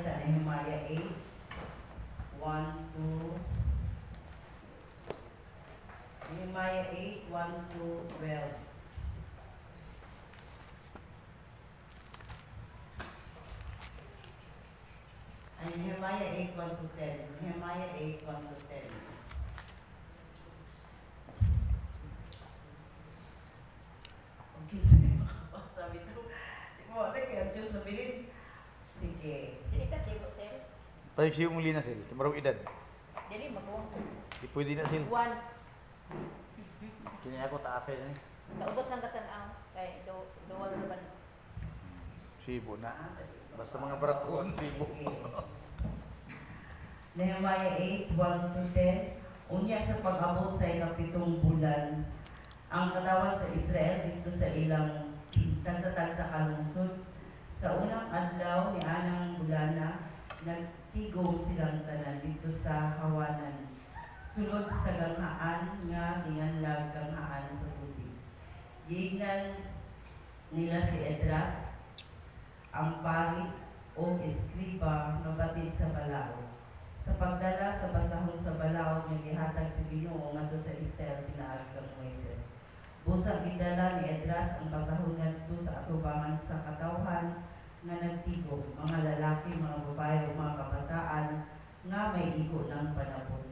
sa Nehemiah 8, 1 to Nehemiah 8, 1 to 12. And Nehemiah 8, 1 to 10. Nehemiah 8, 1 to 10. Okay, sige, makapasa ito. Di mo, kaya Diyos na bilin. Sige. Dili ka sibo, sir. Pag-siyo muli na sil, sa marong edad. Dili, mag-uwang ko. Di pwede na sil. One. Kini ako taasay na ni. Sa ubos ng katanaw, kay duwal naman. Sibo na. Basta mga baratuan, sibo. Nehemiah 8, 1 to 10. Unya sa pag-abot sa ikapitong bulan, ang katawan sa Israel dito sa ilang tagsa-tagsa kalungsod. Sa unang adlaw ni anang bulana, nagtigom silang tanan dito sa Hawanan. Sulod sa ganghaan nga ginganlag ganghaan sa tubig. Giingnan nila si Edras, ang pari o eskriba nga batid sa balao. Sa pagdala sa basahon sa balao nga gihatag si Ginoo ngadto sa Israel pinaagi kang Moises. Busa gidala ni Edras ang basahon ngadto sa atubangan sa katawhan nga nagtigom, mga lalaki, mga babae o mga kabataan nga may igo ng panabot.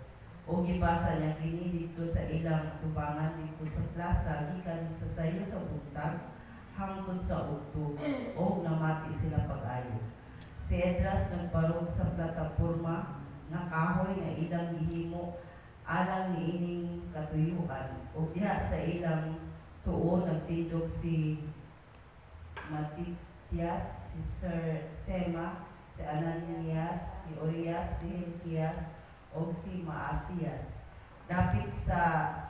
O gibasa niya kini dito sa ilang atubangan dito sa plaza gikan sa sayo sa buntag hangtod sa ugtog o namati sila pag-ayo. Si Edras nagbarog sa plataporma nga kahoy nga ilang gihimo alang niining katuyuan o diha sa ilang tuo nagtindog si Matitias, si Sir Sema, si Ananias, si Urias, si Hilkias o si Maasias. Dapit sa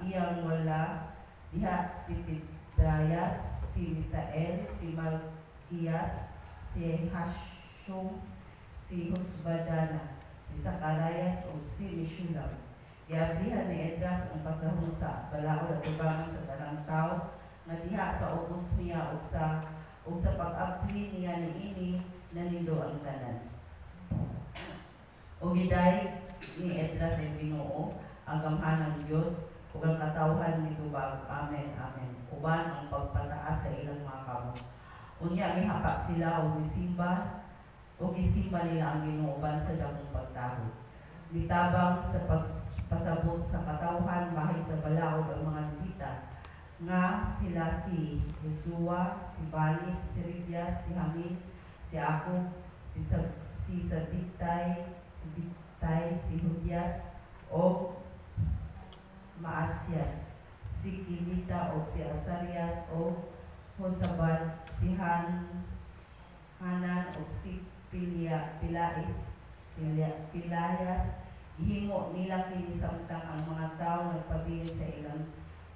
iyang wala diha si Pedayas, si Misael, si Malkias, si Hashum, si Husbadana, si Zacarias o si Mishulam. Iablihan ni Edras ang pasahon sa balao at tubangan sa tanang tao na diha sa ubos niya o sa pag-abli niya niini nanindo ang tanan. O giday ni Edras ay Ginoo ang gamhanang Dios ug ang katawhan ni tubag. Amen, amen. Uban ang pagpataas sa ilang mga kamot. Unya mihapak sila o gisimba o gisimba nila ang Ginoo uban sa dakong pagtaho. Mitabang sa pagpasabot sa katawhan bahin sa balaod ang mga lubita nga sila si Jesua, si Bani, si Seribia, si Hamid, si Akub, si Sabitay, si Hudias o Maasyas, si Kilita o si Asarias o Hosabad, si Hanan o si Pilayas. Ihimo nila kini samtang ang mga tao nagpabilin sa ilang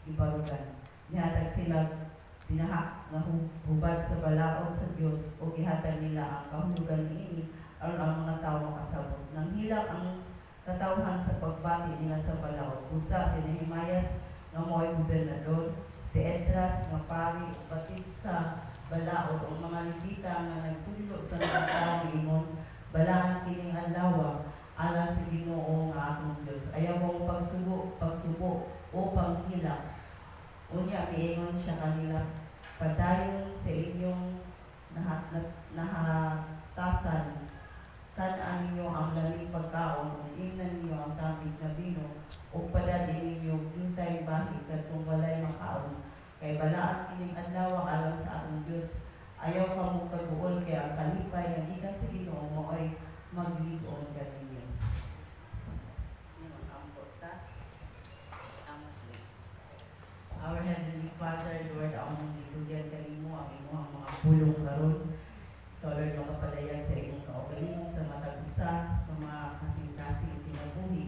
ibarugan. Nihatag sila pinahak nga hubad sa balaod sa Dios o gihatag nila ang kahulugan niini aron ang mga tao makasabot. Nang hilak ang katawhan sa pagbati nila sa balaod. Usa si Nehemias nga mo'y gobernador, si Edras nga pari batid sa balaod o mga Levita nga nagtudlo sa mga tao ingon balaan kining adlaw alang sa Ginoo nga atong Dios. Ayaw mong pagsubo o panghilak. Unya miingon siya kanila, padayon sa inyong nahatasan, tanaan ninyo ang lamig pagkaon, o ingnan ninyo ang tamis na bino, o padali ninyo hintay bahig katong walay makaon. Kay balaan kining adlaw alang sa atong Dios. Ayaw ka mo kaguol kay ang kalipay nga gikan sa Ginoo mo ay magligon kaninyo. Our Heavenly Father, Lord, ang mong gitugan kanimo ang imong mga pulong karon. Lord, ang kapalayan sa imong kaugalingon sa matag usa ng mga kasing-kasing pinabuhi.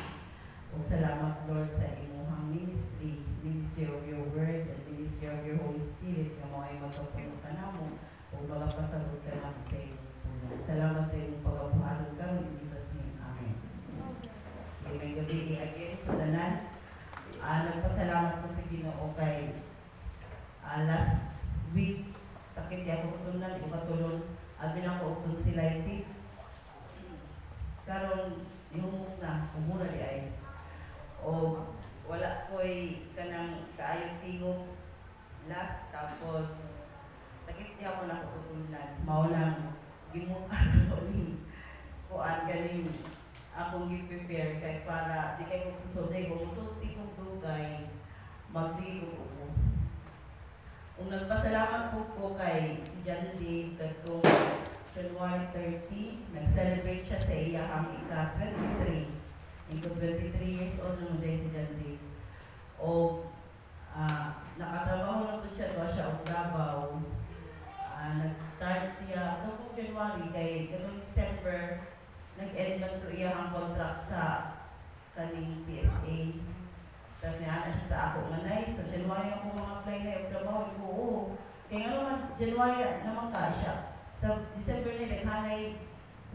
O salamat, Lord, sa imong ministry of your word and ministry of your Holy Spirit na mo ay magpapuno ka namo o magpasabot ka namo sa imong puno. Salamat sa imong pagabuhaton karon in Jesus' name. Amen. May gabi again sa tanan. Nagpasalamat ko sa Ginoo kay last week sakit ako tutunan, iko katulon abi na ko tonsillitis gimukan ko ni kuan galing akong gi-prepare kay para di kay ko kusod ko musulti kong dugay magsige ko ubo. Kung nagpasalamat po ko kay si John Dave katong January 30, nag-celebrate siya sa iyahang ika-23. Iko 23 years old naman dahil si John Dave. O nakatrabaho na po siya doon siya o Davao. Nag-start siya katong January kay katong December nag-end man to iyahang contract sa kaning PSA. Tapos niya siya sa ako manay. Sa January na po mga apply na yung trabaho. Ko, oo. Kaya nga naman, January naman ka siya. Sa December na naghanay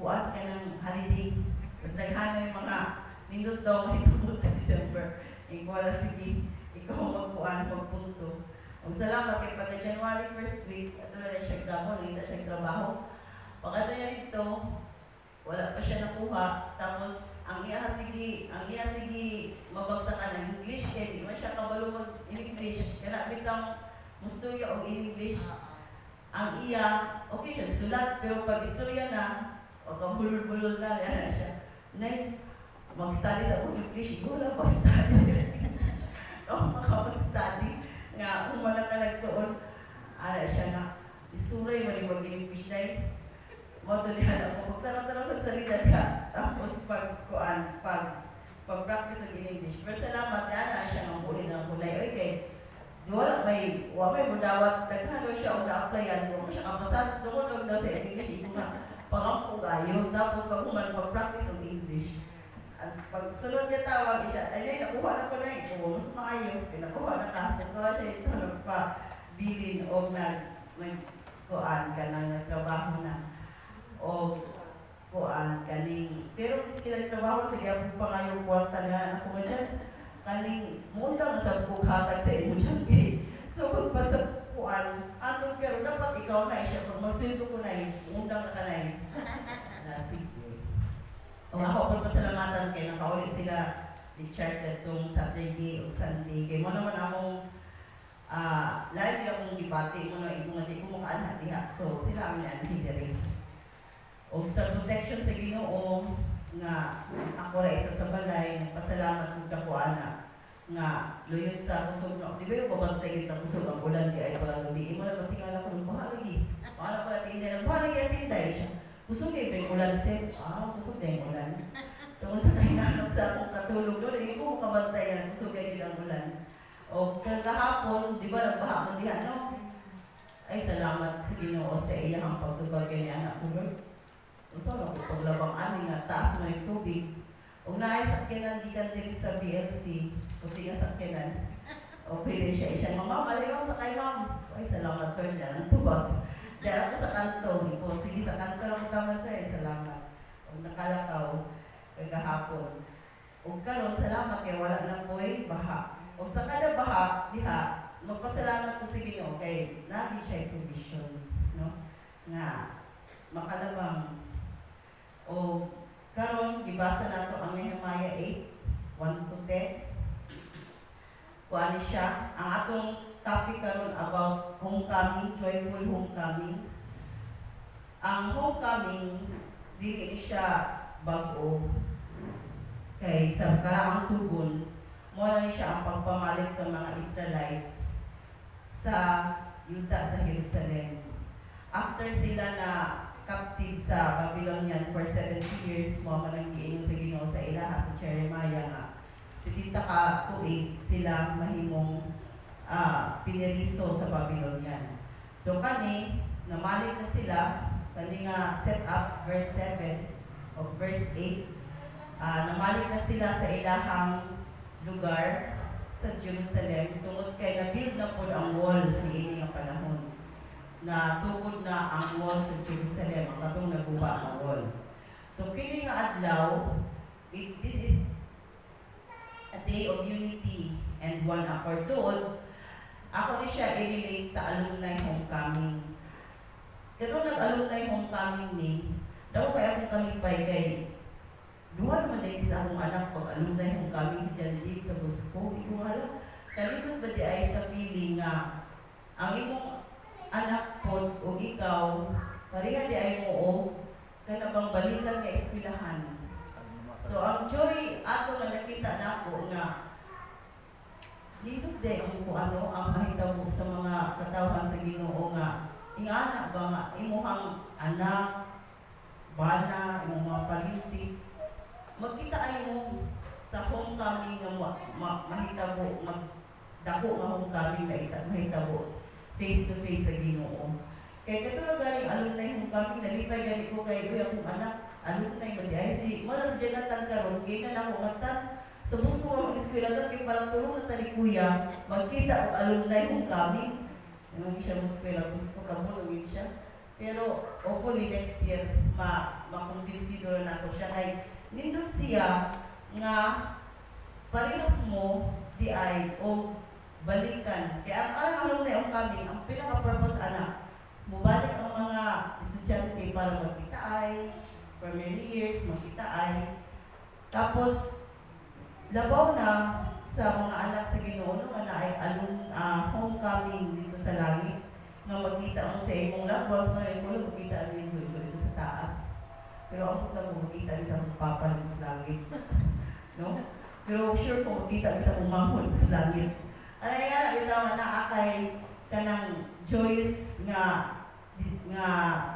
kuat ka ng holiday. Tapos naghanay mga nindot daw mahitungod sa December. Ikaw wala sige. Ikaw magkuan, magpunto. Ang salamat kay pagka January 1st week, at wala na siya gabon, hindi siya trabaho. Pagka niya rito, wala pa siya nakuha. Tapos, ang iya sige mabagsakan ng English, kaya di man siya kabalo mag-English. Kaya bitang musturya o English. Ang iya, okay siya, sulat, pero pag istorya na, o kabulol-bulol na, yan siya. Nay, mag-study sa English, wala pa study. O makapag-study, nga kung wala ka nagtuon, siya na, isuray mo rin mag-English na matulihan ako, magtanong-tanong sa sarili niya, tapos pag-practice ng English. Pero salamat, yan siya ng huli ng kulay. Okay, wala may mudawat, naghalo siya o na-applyan, kung siya kapasad, dumulog daw sa English, ito nga, pangampong ayo, tapos pag-practice ng English. At pag sunod niya tawag, ay nakuha na ko na ito, mas maayo, pinakuha na kaso, kaya siya ito nagpa-bilin o nag-kuan ka na, nagtrabaho na. O kuan kaning pero miski nagtrabaho sa iya pa nga yung kwarta nga ako nga dyan kaning muna sa hatag sa imo dyan kay so magpasa kuan ato pero dapat ikaw na siya pag magsundo ko na undang na kanay na sige o ako pa pasalamatan kay nakauli sila Richard itong Saturday o Sunday kay mo naman akong lagi akong gibati mo na ito nga di ko mukhaan diha so sila ang nanhidari o sa protection sa Ginoo nga ako ra isa sa balay nagpasalamat ug dako ana nga luyos sa kusog no di ba yung babantay kita kusog ang ulan di ay pala gabi imo na patingala ko ng bahalagi wala pala tinday ng bahalagi at tinday siya kusog ay may ulan set kusog ay ulan tungod sa kahinanok sa akong katulog doon imo ko kabantay ang kusog ay ang ulan o kagahapon di ba nagbaha man diha no ay salamat sa Ginoo sa iyang pagsubag kay anak ko uso na ko paglabang ani nga taas na yung tubig. Kung naay sakyanan di ka din sa BLC, kasi nga sakyanan, o pwede siya mama, maliwang sa kay ma'am. Ay, salamat ko niya, ang tubag. Dahil ako sa kanto, o sige sa kanto lang tama sir, salamat. Kung nakalakaw, kagahapon. O karon salamat kay wala na po'y baha. O sa kada baha, diha, magpasalamat ko sa Ginoo kay nabi siya provision, no? Nga, makalabang o karon gibasa nato ang Nehemiah 8:1-10. Kuan siya ang atong topic karon about homecoming, joyful homecoming. Ang homecoming dili siya bag-o kay sa karaang tugon mo na siya ang pagpamalit sa mga Israelites sa Yuda sa Jerusalem. After sila na captive sa Babylonian for 70 years mo manang giingon sa Ginoo sa ilaha sa Jeremiah nga si tita ka tuig sila mahimong pineriso sa Babylonian. So kani namalit na sila kani nga set up verse 7 of verse 8 namalit na sila sa ilahang lugar sa Jerusalem tungod kay na-build na po ang wall niini nga panahon na tukod na ang wall sa Jerusalem, ang katong naguba ang wall. So, kini nga adlaw, this is a day of unity and one accord. Tuod, ako ni siya i-relate sa alumni homecoming. Katong nag-alumni homecoming ni, daw kay akong kalipay kay duha naman din sa akong anak pag alumni homecoming si John Dave sa Busco. Ikaw hala, kalipot ba di ay sa feeling nga ang imong anak po o ikaw Pareha di ay mo kana bang balikan nga eskwelahan. So ang joy ato nga nakita nako nga lidog day ang ko ano ang mahitabo sa mga katawhan sa Ginoo nga ingana ba nga imuhang anak bana imong mga palinti magkita ay mo sa homecoming nga mahitabo magdako nga homecoming na mahitabo face to face sa Ginoo. Kaya katulad galing alumni homecoming nalipay gani ko kay uy akong anak alumni mo di ay si wala sa Jonathan karon gina na ako ngatan sa gusto ko ang eskwela kay para tulong na tali kuya magkita og alumni homecoming. Nung siya mo eskwela gusto ka mo nung siya. Pero hopefully next year makumbinsido na ako siya kay nindot siya nga parehas mo di ay o balikan. Kaya ang alumni homecoming ang pinaka-purpose anak mubalik ang mga estudyante para magkita ay for many years magkita ay tapos labaw na sa mga anak sa Ginoo nga na ay homecoming dito sa langit nga magkita mo sa imong loved ones mo rin mo magkita dito sa taas pero ang puta mo magkita sa papa dito sa langit no? Pero sure kung magkita sa umangkol dito sa langit alay nga bitaw na akay kanang joyous nga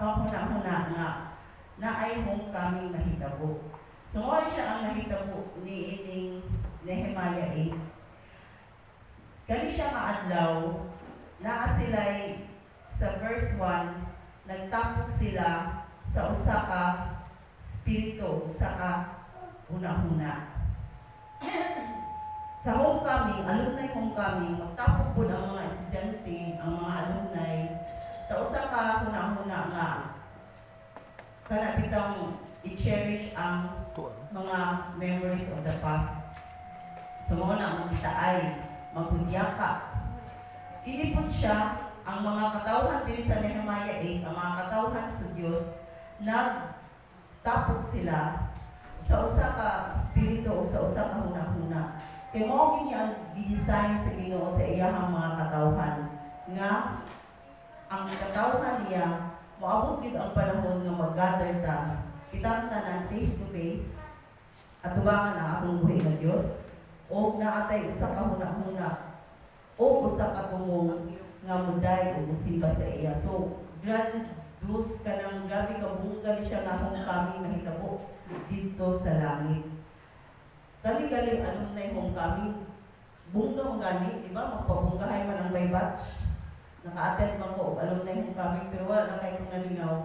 panghuna-huna nga na ay homecoming nahitabo. So mo siya ang nahitabo ni ining Nehemiah 8. Kani siya maadlaw naa sila'y sa verse 1 nagtapok sila sa usa ka spirito usa ka huna-huna. Sa homecoming, alumni homecoming, magtapok po ang mga estudyante, ang mga alumni sa usa ka huna-huna nga kana bitang i-cherish ang mga memories of the past. So mo na magkita ay maghudyaka. Inipot siya ang mga katawhan diri sa Nehemiah 8, ang mga katawhan sa Dios nagtapok sila sa usa ka spirito o sa usa ka huna-huna. Kay mao gini ang gi-design sa Ginoo sa iyahang mga katawhan nga ang katawhan niya moabot gid ang panahon nga mag-gather ta kitang tanan face to face at tubangan ang akong buhi nga Dios o naatay usa ka huna-huna o usa ka tumong nga muday o musimba sa iya. So grandiose kanang grabe ka bunggal siya nga homecoming nahitabo dito sa langit. Kali-kali alumni homecoming bungga mo gani, di ba? Magpabunggahay man ang may batch. Naka-attend man ko alumni homecoming pero wala na kayo nalingaw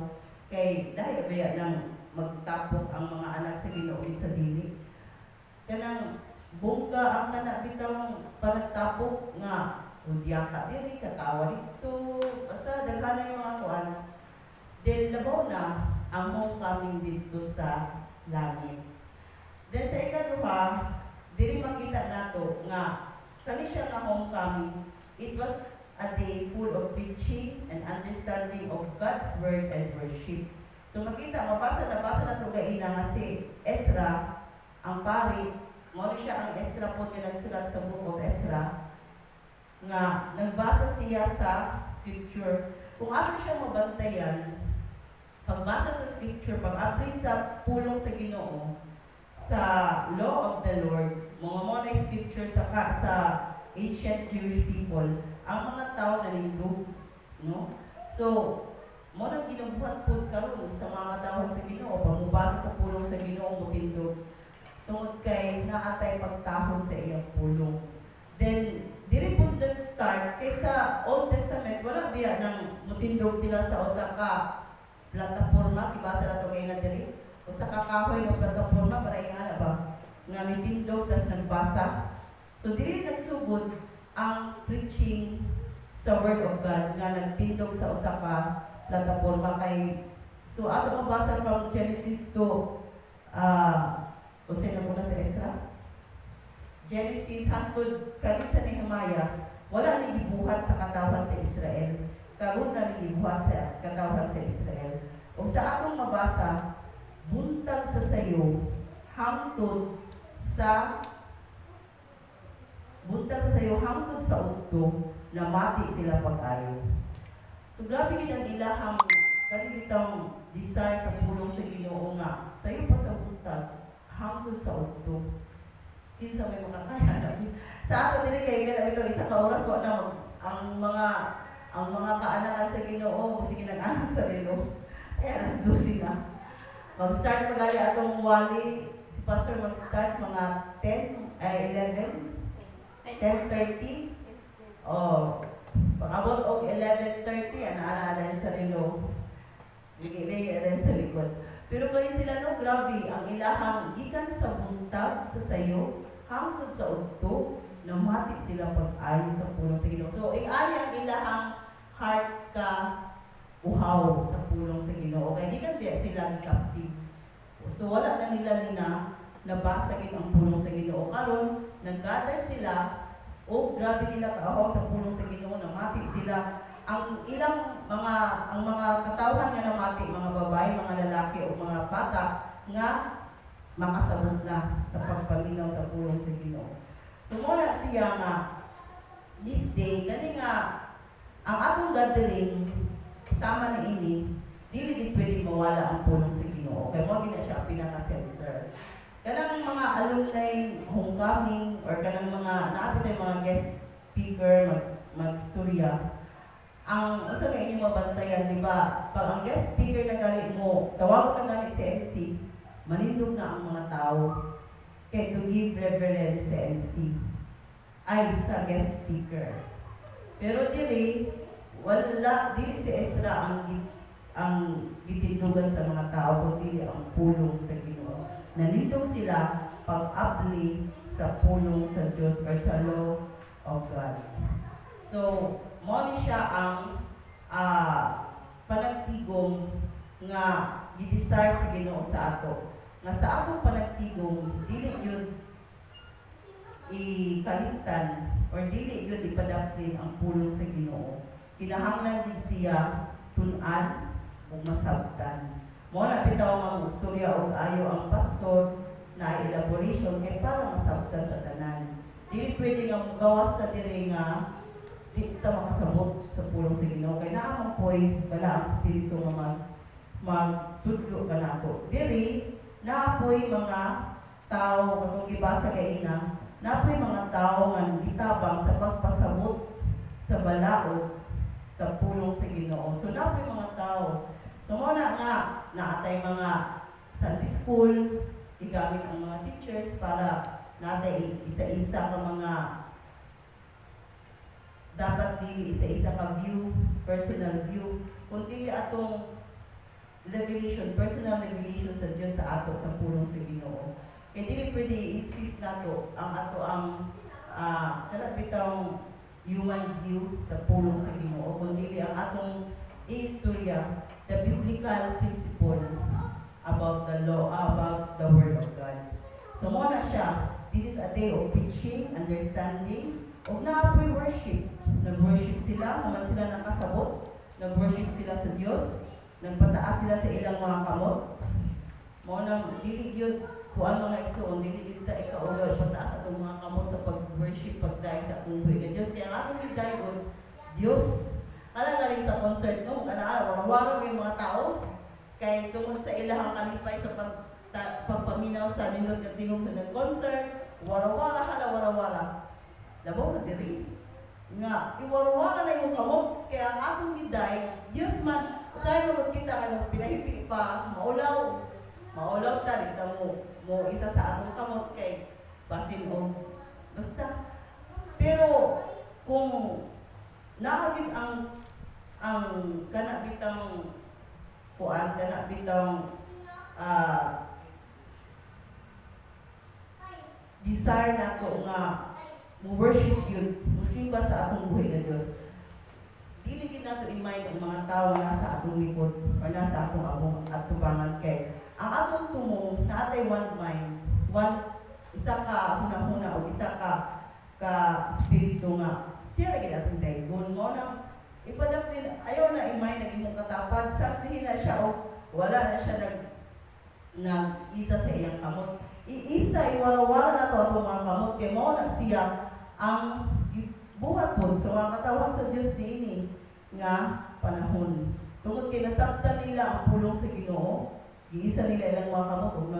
kay dahil baya nang magtapok ang mga anak sa Ginoo sa dili. Kanang bungga ang tanak bitang panagtapok nga udyaka diri katawa dito basta daghan yung mga kuan. Then labaw na ang homecoming dito sa langit. Then sa ikaduha, diri makita nato nga kani siya nga homecoming. It was a day full of preaching and understanding of God's word and worship. So makita, mabasa na to gaina nga si Ezra, ang pari, mo siya ang Ezra po nga nagsulat sa book of Ezra, nga nagbasa siya sa scripture. Kung ato siya mabantayan, pagbasa sa scripture, pag-apply sa pulong sa Ginoo, sa law of the Lord, mga monay scripture sa ancient Jewish people, ang mga tao na nindog, no? So, mo nang ginubuhat po karon sa mga tao sa Ginoo, pagmubasa sa pulong sa Ginoo mo tindog, tungod kay naatay pagtahon sa iyang pulong. Then, diri po start, kay sa Old Testament, wala biya nang mutindog sila sa usa ka plataforma, ibasa na to kayo na diri, usa ka kahoy nga plataforma para ingana ba nga nitindog tas nagbasa. So dili nagsugod ang preaching sa word of God nga nagtindog sa usa ka plataforma kay so ato mabasa from Genesis to usay na muna sa Ezra. Genesis hangtod kani sa Nehemiah wala ni gibuhat sa katawhan sa Israel. Karon na ni gibuhat sa katawhan sa Israel. O sa atong mabasa buntag sa sayo hangtod sa hangtod sa udto na mati sila pag-ayo. So grabe gid ang ilahang kani bitang desire sa pulong sa Ginoo nga sayo pa sa buntag hangtod sa udto. Kinsa may makakaya sa ato dili kay kana bitaw isa ka oras wa na ang mga kaanakan sa Ginoo sige nag-anak sa relo. Kaya alas 12 na. Mag-start magali atong wali si pastor mag-start mga 11 10:30. Oh, abot og 11:30 ana sa relo. Ligay rin sa likod. Pero kani sila no, grabe, ang ilahang gikan sa buntag sa sayo, hangtod sa udto, namatik sila pag-ayo sa pulong sa Ginoo. So, ari ang ilahang heart ka uhaw sa pulong sa Ginoo. Kaya di ka biya sila captive. So, wala na nila nabasagin ang pulong sa Ginoo. Karon nag-gather sila, grabe nila kaahaw sa pulong sa Ginoo, namatik sila. Ang mga katawhan nga namati, mga babae, mga lalaki o mga bata nga makasabot na sa pagpaminaw sa pulong sa Ginoo. So muna siya nga this day kani nga ang atong gathering sama ni ini dili gid pwede mawala ang pulong sa Ginoo. Kay mo gina siya pinaka-center. Kanang mga alumni homecoming or kanang mga naapit mga guest speaker magstorya. Ang usa nga inyong mabantayan, di ba? Pag ang guest speaker na gali mo, tawag na gali si MC, manindog na ang mga tao. Kaya to give reverence sa MC ay sa guest speaker. Pero dili, dili si Ezra ang gitindlugan sa mga tao, kundi ang pulong sa Ginoo. Nanindog sila pag-apply sa pulong sa Diyos or sa law of God. So, mo ni siya ang panagtigom nga gidesire sa Ginoo sa ato. Nga sa atong panagtigom dili yun ikalimtan or dili yun ipadaptin ang pulong sa Ginoo. Kinahanglan din siya tun-an ug masabtan. Mo na bitaw ang istorya og ayo ang pastor na elaboration kay para masabtan sa tanan. Dili pwede nga gawas ta diri nga di kita makasabot sa pulong sa Ginoo kay naa man poy bala ang espiritu nga magtudlo ka nato. Diri naapoy mga tao katong gibasa kay ina, naapoy mga tao nga gitabang sa pagpasabot sa balaod sa pulong sa Ginoo. So naapoy mga tao. So mo nga naatay mga Sunday school, igamit ang mga teachers para natay isa-isa ka mga dapat dili isa-isa ka view, personal view, kundi atong revelation, personal revelation sa Diyos sa ato sa pulong sa Ginoo. Kaya dili pwede insist nato ang ato ang kanang human view sa pulong sa Ginoo, kundi ang atong istorya, the biblical principle about the law, about the word of God. So mo na siya, this is a day of preaching, understanding, o naapoy worship. Nag-worship sila, naman sila nakasabot, nag-worship sila sa Diyos, nagpataas sila sa ilang mga kamot. Mo nang dili gyud kuan mga igsoon, dili gyud ta ikaulay pataas atong mga kamot sa pag-worship pagdaig sa atong buhi nga Dios. Kaya ang atong gidayon, Dios. Kala galing sa concert no, kana waro yung mga tao kay tungod sa ilahang kalipay sa pagpaminaw sa nindot nga tingog sa concert, wara-wara hala wara-wara. Labaw na diri nga iwara-wara na yung kamot kaya ang atong giday, Dios man. Usahay mo kita kayo pinahipi pa, maulaw ta, dito mo isa sa atong kamot kay basin o basta. Pero kung nakagit ang kanabitang kuan, kanabitang desire nato nga mo worship yun, musimba sa atong buhay nga Diyos. Dili gid nato i-mind ang mga tao na sa atong likod o nasa atong among atubangan kay ang atong tumong naatay one mind, isa ka hunahuna o isa ka espiritu nga siya lagi atong daygon mo nang ipadapin ayaw na i-mind ang imong katapad saktihin na siya o wala na siya isa sa iyang kamot. Iisa iwara-wara na to atong mga kamot kay mo na siya ang buhat po sa mga katawan sa Diyos dinhi nga panahon. Tungod kay nasabtan nila ang pulong sa Ginoo, giisa nila ilang mga kamot ug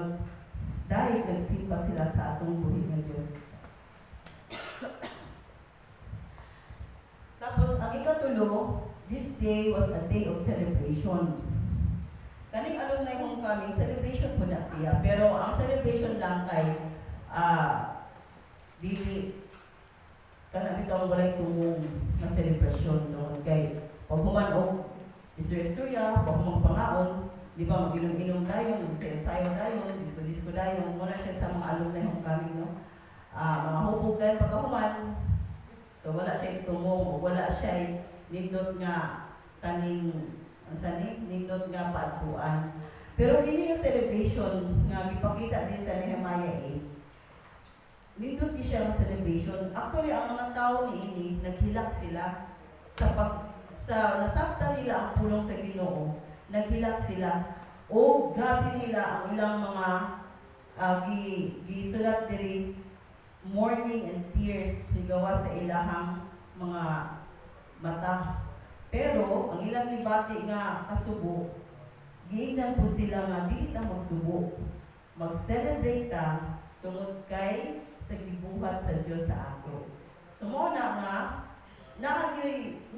dahil nagsimba sila sa atong buhi nga Diyos. Tapos ang ikatulo, this day was a day of celebration. Kaning alumni homecoming, celebration po na siya. Pero ang celebration lang kay dili kana bitaw walay tumong na celebration doon kay pag human og istorya, pag humang pangaon, di ba mag-inom-inom tayo, mag-sayo tayo, disco tayo, muna siya sa mga alumni homecoming, no? Mga hubog tayo pagkahuman. So wala siya tumong o wala siya nindot nga kaning nindot nga paatuan. Pero kini yung celebration nga gipakita din sa Nehemiah 8. Nindot di siya ang celebration. Actually, ang mga tao niini naghilak sila sa nasabta nila ang pulong sa Ginoo. Naghilak sila. O grabe nila ang ilang mga gisulat diri mourning and tears sigawa sa ilahang mga mata. Pero ang ilang nibati nga kasubo, giingnan po sila nga dili ta magsubo. Mag-celebrate ta tungod kay sa gibuhat sa Dios sa ato. So mo nga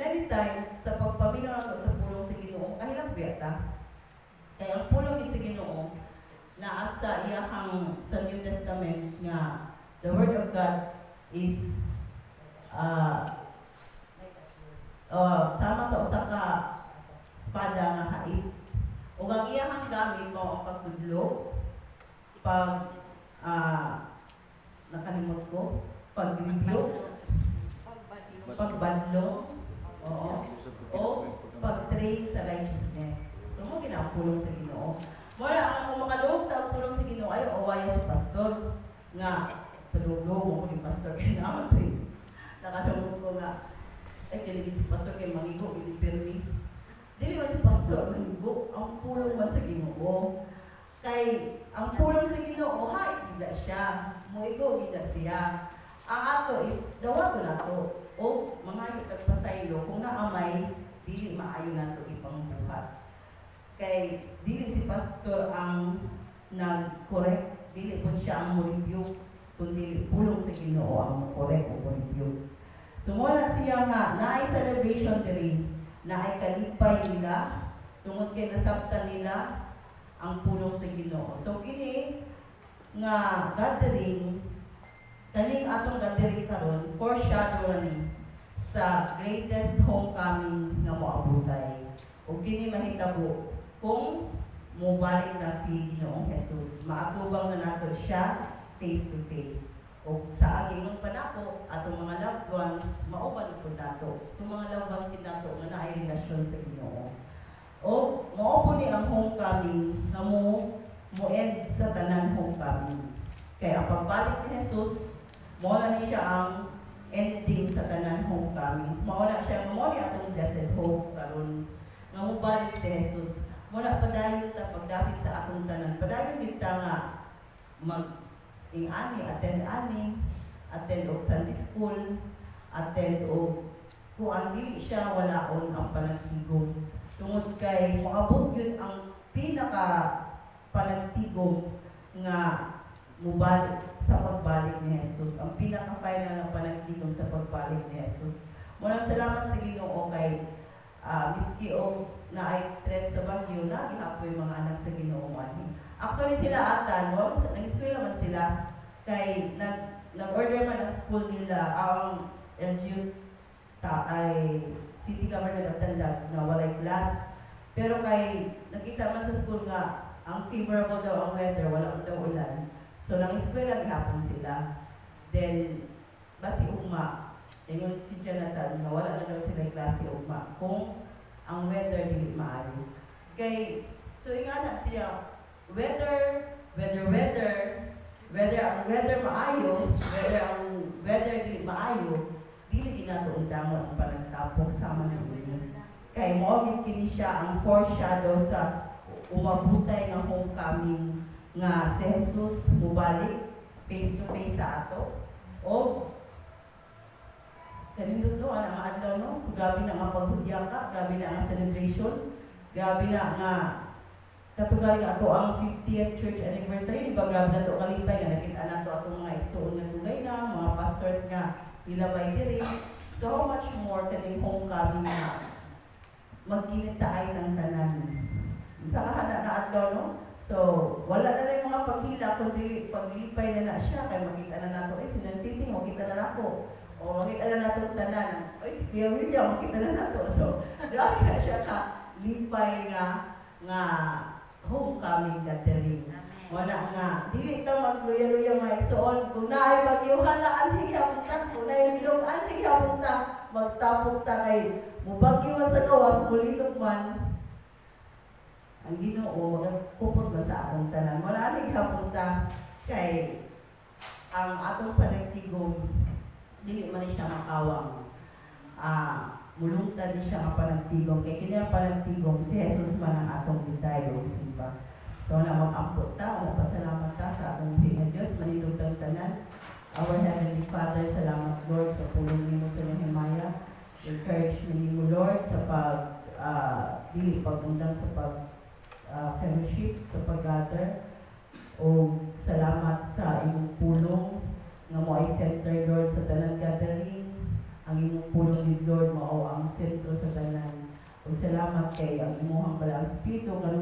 many times sa pagpaminaw nato sa pulong sa Ginoo, kahilak biyata. Kaya ang pulong ni sa Ginoo naa sa iyahang sa New Testament nga the Word of God is sama sa usa ka espada nga hait. Ug ang iyahang gamit mao ang pagtudlo, nakalimot ko, pag-review, pagbadlong, o pag-train sa righteousness. So mo ginapulong sa Ginoo. Wala ang makalong ta pulong sa Ginoo ay owaya sa pastor nga tulong mo ni pastor kay naman to. Nakatulong ko nga ay kini si pastor kay mangigo ini permi. Dili man si pastor mangigo, ang pulong man sa Ginoo. Kay ang pulong sa Ginoo hay gida siya. Moigo gida siya. Ang ato is dawato nato o mga itagpasaylo kung naamay dili maayo nato ipangbuhat. Kay dili si pastor ang nag-correct, dili po siya ang mo-review, kundi pulong sa Ginoo ang mo-correct o mo-review. Sumula siya nga, naay celebration diri, naay kalipay nila, tungod kay nasabtan nila ang pulong sa Ginoo. So kini nga gathering, kaning atong gathering karon, foreshadow ni sa greatest homecoming nga moabutay. Ug kini mahitabo kung mobalik na si Ginoong Jesus, maatubang na nato siya face to face. O sa aging panako, atong mga loved ones, mauban po nato. Itong mga loved ones din nato nga naay relasyon sa Ginoo. O mao po ni ang homecoming na mo-end sa tanan homecoming. Kaya ang pagbalik ni Jesus, mawala ni siya ang ending sa tanan homecoming. Mawala siya, mawala atong blessed hope karon nga mobalik si Jesus. Muna padayon ta pagdasig sa atong tanan. Padayon kita nga mag-ingani, attend og Sunday school, attend og kung ang dili siya walaon ang panagtigom. Tungod kay moabot yun ang pinaka panagtigom nga mubalik sa pagbalik ni Jesus. Ang pinaka-final na panagtigom sa pagbalik ni Jesus. Muna salamat sa Ginoo kay miski o na ay threat sa bagyo na gihapoy mga anak sa Ginoo man. Actually sila atan, nag-eskwela man sila kay nag-order man ang school nila ang LGU ay City Government of Tandag na walay class. Pero kay nakita man sa school nga ang favorable daw ang weather, wala daw ulan. So nang-eskwela gihapon sila. Then basi ugma, yun si Jonathan, wala na daw sila klase ugma kung ang weather dili maayo. Kay so ingana siya whether ang weather maayo, whether ang weather dili maayo, dili ginato undamon ang panagtapok sama ng ulo. Kay mo gid kini siya ang foreshadow sa umabutay nga homecoming nga si Jesus mubalik face to face sa ato. O kanindot no ang adlaw no, so grabe na nga paghudya ka, grabe na ang celebration. Grabe na nga katugal nga ato ang 50th church anniversary, di ba grabe na to kalipay nga nakita na to atong mga igsoon nga tugay na, mga pastors nga nilabay diri. So how much more kaning homecoming na magkinitaay ng tanan. Sa kahana na adlaw no? So wala na lang yung mga paghila kundi paglipay na siya kay makita na nato sinantiting makita na nako. O makita na nato tanan. Oy si Kuya William makita na nato. So grabe na siya ka lipay nga homecoming gathering. Wala nga, dili ito magluya-luya mga igsoon. Kung naay bagyuhan na anhig hapunta, kung naay bilog anhig hapunta, magtapok ta kay mubagyo man sa gawas, mulilog man. Ang Ginoo magpupot man sa akong tanan. Wala anhig hapunta kay ang atong panagtigom, dili man siya makawang. Mulungtad di siya nga panagtigom. Kaya kini ang panagtigom, si Jesus man ang atong gitayo simba. So na mag-ampot ta, pasalamat ta sa atong Panginoon Diyos, manindog tanan. Our Heavenly Father, salamat Lord sa pulong nimo sa Nehemiah. Encourage nimo Lord sa dili pagundang sa fellowship, sa pag-gather. O salamat sa imong pulong nga mo ay center Lord sa tanan gathering. Ang imong pulong ni Lord mao ang sentro sa tanan. O salamat kay ang imuhang balang espiritu karon